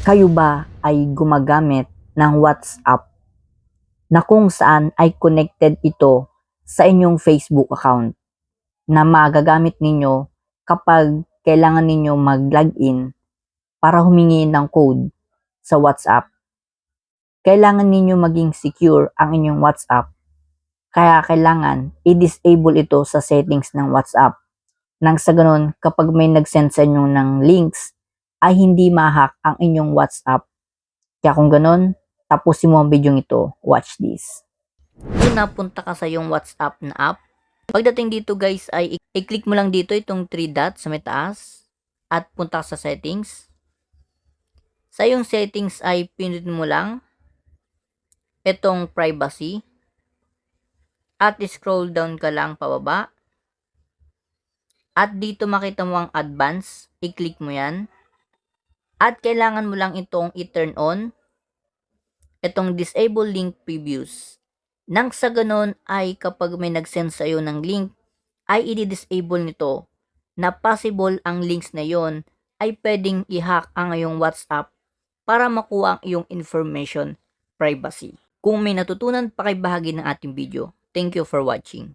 Kayo ba ay gumagamit ng WhatsApp na kung saan ay connected ito sa inyong Facebook account na magagamit ninyo kapag kailangan ninyo mag-login para humingi ng code sa WhatsApp? Kailangan ninyo maging secure ang inyong WhatsApp, kaya kailangan i-disable ito sa settings ng WhatsApp. Nang sa ganun, kapag may nag-send sa inyo ng links, ay hindi ma-hack ang inyong WhatsApp. Kaya kung ganun, tapusin mo ang video ito. Watch this. Kung napunta ka sa iyong WhatsApp na app, pagdating dito guys ay i-click mo lang dito itong 3 dots sa may taas at punta ka sa settings. Sa iyong settings ay pinutin mo lang itong privacy at scroll down ka lang pababa. At dito makita mo ang advance, i-click mo yan. At kailangan mo lang itong i-turn on, itong disable link previews. Nang sa ganon ay kapag may nag-send sa iyo ng link, ay i-disable nito na possible ang links na yon ay pwedeng i-hack ang iyong WhatsApp para makuha ang iyong information privacy. Kung may natutunan pa kay bahagi ng ating video, thank you for watching.